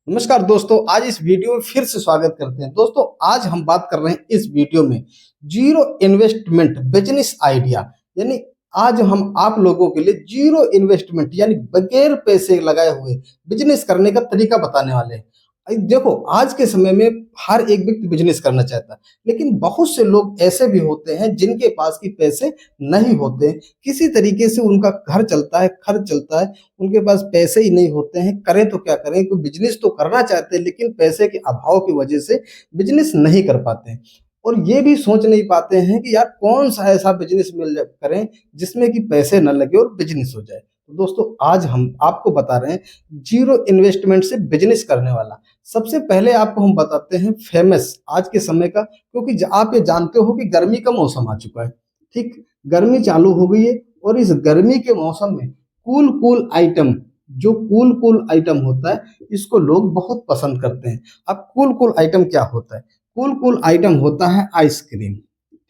नमस्कार दोस्तों, आज इस वीडियो में फिर से स्वागत करते हैं। दोस्तों, आज हम बात कर रहे हैं इस वीडियो में जीरो इन्वेस्टमेंट बिजनेस आइडिया। यानी आज हम आप लोगों के लिए जीरो इन्वेस्टमेंट यानी बगैर पैसे लगाए हुए बिजनेस करने का तरीका बताने वाले हैं। देखो, आज के समय में हर एक व्यक्ति बिजनेस करना चाहता है, लेकिन बहुत से लोग ऐसे भी होते हैं जिनके पास की पैसे नहीं होते। किसी तरीके से उनका घर चलता है, खर्च चलता है, उनके पास पैसे ही नहीं होते हैं। करें तो क्या करें? कोई बिजनेस तो करना चाहते हैं, लेकिन पैसे के अभाव की वजह से बिजनेस नहीं कर पाते हैं। और ये भी सोच नहीं पाते हैं कि यार कौन सा ऐसा बिजनेस करें जिसमें कि पैसे न लगे और बिजनेस हो जाए। तो दोस्तों, आज हम आपको बता रहे हैं जीरो इन्वेस्टमेंट से बिजनेस करने वाला। सबसे पहले आपको हम बताते हैं फेमस आज के समय का, क्योंकि आप ये जानते हो कि गर्मी का मौसम आ चुका है। ठीक, गर्मी चालू हो गई है और इस गर्मी के मौसम में कूल कूल आइटम, जो कूल कूल आइटम होता है, इसको लोग बहुत पसंद करते हैं। अब कूल कूल आइटम क्या होता है? कूल कूल आइटम होता है आइसक्रीम।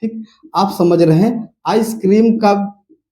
ठीक, आप समझ रहे हैं, आइसक्रीम का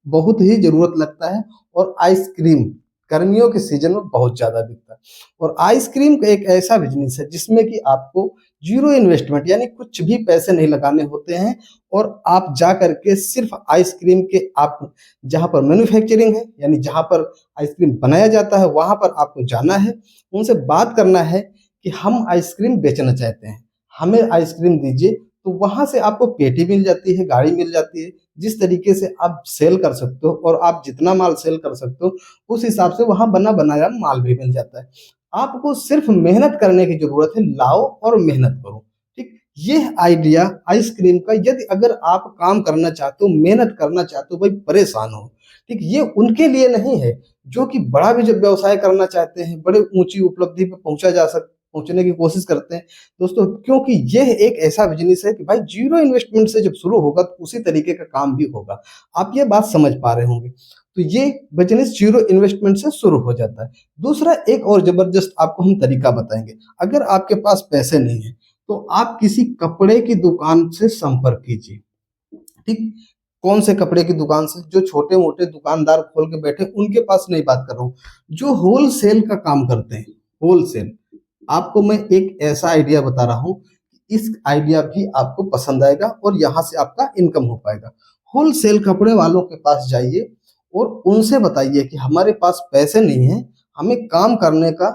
बहुत ही जरूरत लगता है और आइसक्रीम गर्मियों के सीजन में बहुत ज्यादा बिकता है। और आइसक्रीम का एक ऐसा बिजनेस है जिसमें कि आपको जीरो इन्वेस्टमेंट यानी कुछ भी पैसे नहीं लगाने होते हैं और आप जा करके सिर्फ आइसक्रीम के आप जहाँ पर मैन्युफैक्चरिंग है यानी जहाँ पर आइसक्रीम बनाया जाता है वहां पर आपको जाना है, उनसे बात करना है कि हम आइसक्रीम बेचना चाहते हैं, हमें आइसक्रीम दीजिए। तो वहां से आपको पेटी मिल जाती है, गाड़ी मिल जाती है, जिस तरीके से आप सेल कर सकते हो और आप जितना माल सेल कर सकते हो उस हिसाब से वहां बना बनाया माल भी मिल जाता है। आपको सिर्फ मेहनत करने की जरूरत है, लाओ और मेहनत करो। ठीक, ये आइडिया आइसक्रीम का, यदि अगर आप काम करना चाहते हो, मेहनत करना चाहते हो, भाई परेशान हो, ठीक, ये उनके लिए नहीं है जो कि बड़ा भी जब व्यवसाय करना चाहते हैं, बड़े ऊंची उपलब्धि पे पहुंचने की कोशिश करते हैं दोस्तों, क्योंकि यह एक ऐसा बिजनेस है कि भाई जीरो इन्वेस्टमेंट से जब शुरू होगा तो उसी तरीके का काम भी होगा। आप ये बात समझ पा रहे होंगे। तो ये बिजनेस जीरो इन्वेस्टमेंट से शुरू हो जाता है। दूसरा एक और जबरदस्त आपको हम तरीका बताएंगे। अगर आपके पास पैसे नहीं है तो आप किसी कपड़े की दुकान से संपर्क कीजिए। ठीक, कौन से कपड़े की दुकान से? जो छोटे मोटे दुकानदार खोल के बैठे उनके पास नहीं बात कर रहा हूँ, जो होलसेल का काम करते हैं। होलसेल, आपको मैं एक ऐसा आइडिया बता रहा हूँ, इस आइडिया भी आपको पसंद आएगा और यहाँ से आपका इनकम हो पाएगा। होलसेल कपड़े वालों के पास जाइए और उनसे बताइए कि हमारे पास पैसे नहीं है, हमें काम करने का,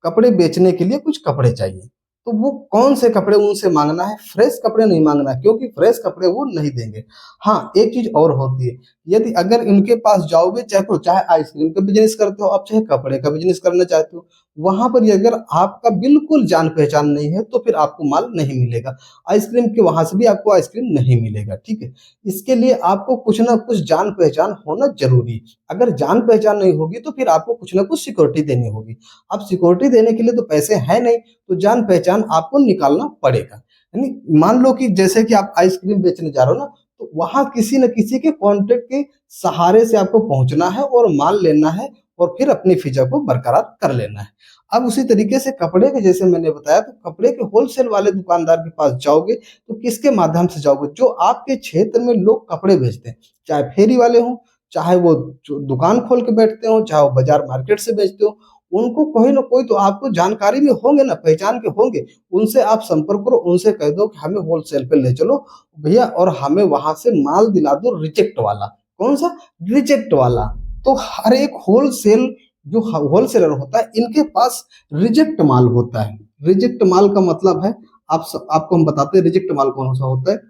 कपड़े बेचने के लिए कुछ कपड़े चाहिए। तो वो कौन से कपड़े उनसे मांगना है? फ्रेश कपड़े नहीं मांगना, क्योंकि फ्रेश कपड़े वो नहीं देंगे। हाँ, एक चीज और होती है, यदि अगर इनके पास जाओगे, चाहे आइसक्रीम का बिजनेस करते हो आप, चाहे कपड़े का बिजनेस करना चाहते हो, वहां पर अगर आपका बिल्कुल जान पहचान नहीं है तो फिर आपको माल नहीं मिलेगा। आइसक्रीम के वहां से भी आपको आइसक्रीम नहीं मिलेगा। ठीक है, इसके लिए आपको कुछ ना कुछ जान पहचान होना जरूरी है। अगर जान पहचान नहीं होगी तो फिर आपको कुछ ना कुछ सिक्योरिटी देनी होगी। अब सिक्योरिटी देने के लिए तो पैसे है नहीं, तो जान पहचान आपको निकालना पड़ेगा। यानी मान लो कि जैसे कि आप आइसक्रीम बेचने जा रहे हो ना, तो वहां किसी न किसी के कॉन्टेक्ट के सहारे से आपको पहुंचना है और माल लेना है और फिर अपनी फिजा को बरकरार कर लेना है। अब उसी तरीके से कपड़े के, जैसे मैंने बताया, तो कपड़े के होलसेल वाले दुकानदार के पास जाओगे तो किसके माध्यम से जाओगे? जो आपके क्षेत्र में लोग कपड़े बेचते हैं, चाहे फेरी वाले हों, चाहे वो जो दुकान खोल के बैठते हो, चाहे वो बाजार मार्केट से बेचते हो, उनको कोई ना कोई तो आपको जानकारी में होंगे ना, पहचान के होंगे। उनसे आप संपर्क करो, उनसे कह दो कि हमें होलसेल पे ले चलो भैया, और हमें वहां से माल दिला दो रिजेक्ट वाला। कौन सा? रिजेक्ट वाला। तो हर एक होलसेल, जो होलसेलर होता है, इनके पास रिजेक्ट माल होता है। रिजेक्ट माल का मतलब है, आपको हम बताते हैं रिजेक्ट माल कौन सा होता है।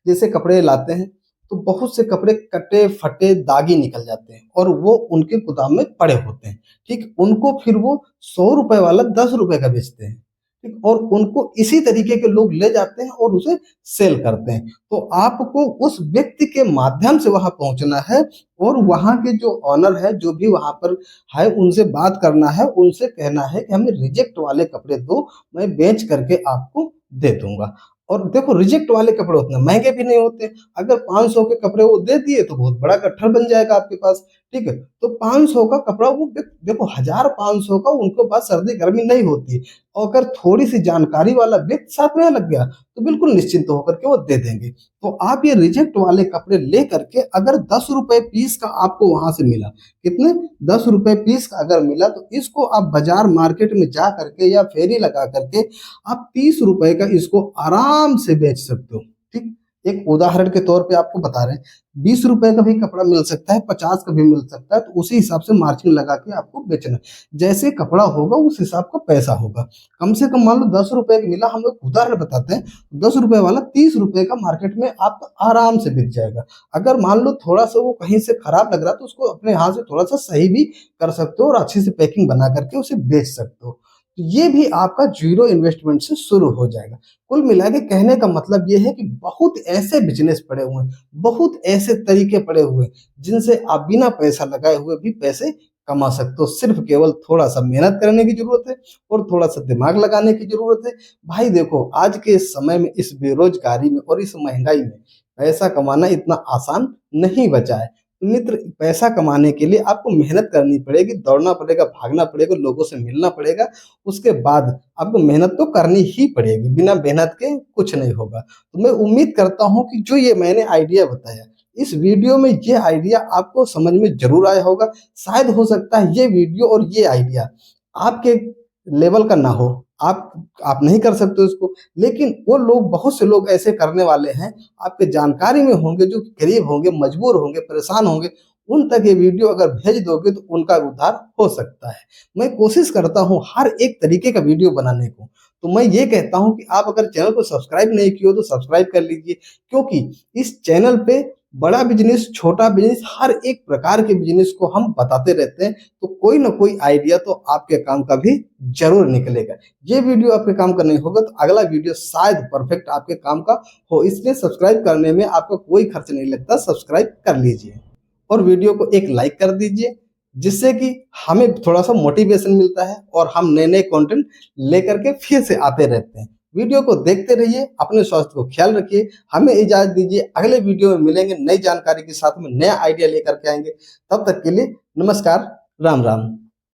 जैसे कपड़े लाते हैं तो बहुत से कपड़े कटे फटे दागी निकल जाते हैं और वो उनके गोदाम में पड़े होते हैं। ठीक, उनको फिर वो 100 रुपए वाला 10 रुपए का बेचते हैं। ठीक, और उनको इसी तरीके के लोग ले जाते हैं और उसे सेल करते हैं। तो आपको उस व्यक्ति के माध्यम से वहां पहुंचना है और वहां के जो ऑनर है, जो भी वहां पर है, उनसे बात करना है, उनसे कहना है कि हमें रिजेक्ट वाले कपड़े दो, मैं बेच करके आपको दे दूंगा। और देखो, रिजेक्ट वाले कपड़े उतने महंगे भी नहीं होते। अगर 500 के कपड़े वो दे दिए तो बहुत बड़ा गट्ठर बन जाएगा आपके पास। ठीक है, तो 500 का कपड़ा वो देखो 1500 का उनके पास सर्दी गर्मी नहीं होती, और अगर थोड़ी सी जानकारी वाला व्यक्ति साथ में लग गया तो बिल्कुल निश्चिंत होकर के वो दे देंगे। तो आप ये रिजेक्ट वाले कपड़े ले करके अगर 10 रुपए पीस का आपको वहां से मिला, कितने 10 रुपए पीस का अगर मिला, तो इसको आप बाजार मार्केट में जा करके या फेरी लगा करके आप 30 रुपए का इसको आराम से बेच सकते हो। ठीक, एक उदाहरण के तौर पे आपको बता रहे हैं, 20 रुपए का भी कपड़ा मिल सकता है, 50 का भी मिल सकता है, तो उसी हिसाब से मार्जिन लगा के आपको बेचना है। जैसे कपड़ा होगा उस हिसाब का पैसा होगा। कम से कम मान लो 10 रुपए का मिला, हम लोग उदाहरण बताते हैं, 10 रुपए वाला 30 रुपए का मार्केट में आपका आराम से बिक जाएगा। अगर मान लो थोड़ा सा वो कहीं से खराब लग रहा है तो उसको अपने हाथ से थोड़ा सा सही भी कर सकते हो और अच्छी सी पैकिंग बना करके उसे बेच सकते हो। तो ये भी आपका जीरो इन्वेस्टमेंट से शुरू हो जाएगा। कुल मिला के कहने का मतलब ये है कि बहुत ऐसे बिजनेस पड़े हुए हैं, बहुत ऐसे तरीके पड़े हुए हैं जिनसे आप बिना पैसा लगाए हुए भी पैसे कमा सकते हो। सिर्फ केवल थोड़ा सा मेहनत करने की जरूरत है और थोड़ा सा दिमाग लगाने की जरूरत है। भाई देखो, आज के इस समय में, इस बेरोजगारी में और इस महंगाई में पैसा कमाना इतना आसान नहीं बचा है। मित्र, पैसा कमाने के लिए आपको मेहनत करनी पड़ेगी, दौड़ना पड़ेगा, भागना पड़ेगा, लोगों से मिलना पड़ेगा। उसके बाद आपको मेहनत तो करनी ही पड़ेगी, बिना मेहनत के कुछ नहीं होगा। तो मैं उम्मीद करता हूँ कि जो ये मैंने आइडिया बताया, इस वीडियो में ये आइडिया आपको समझ में जरूर आया होगा। शायद हो सकता है ये वीडियो और ये आइडिया आपके लेवल का ना हो, आप नहीं कर सकते उसको, लेकिन वो लोग, बहुत से लोग ऐसे करने वाले हैं, आपके जानकारी में होंगे, जो गरीब होंगे, मजबूर होंगे, परेशान होंगे, उन तक ये वीडियो अगर भेज दोगे तो उनका उद्धार हो सकता है। मैं कोशिश करता हूँ हर एक तरीके का वीडियो बनाने को। तो मैं ये कहता हूँ कि आप अगर चैनल को सब्सक्राइब नहीं किए हो तो सब्सक्राइब कर लीजिए, क्योंकि इस चैनल पे बड़ा बिजनेस, छोटा बिजनेस, हर एक प्रकार के बिजनेस को हम बताते रहते हैं। तो कोई ना कोई आइडिया तो आपके काम का भी जरूर निकलेगा। ये वीडियो आपके काम का नहीं होगा तो अगला वीडियो शायद परफेक्ट आपके काम का हो, इसलिए सब्सक्राइब करने में आपका कोई खर्च नहीं लगता। सब्सक्राइब कर लीजिए और वीडियो को एक लाइक कर दीजिए, जिससे कि हमें थोड़ा सा मोटिवेशन मिलता है और हम नए नए कंटेंट लेकर के फिर से आते रहते हैं। वीडियो को देखते रहिए, अपने स्वास्थ्य को ख्याल रखिए। हमें इजाजत दीजिए, अगले वीडियो में मिलेंगे नई जानकारी के साथ में, नया आइडिया लेकर के आएंगे। तब तक के लिए नमस्कार, राम राम।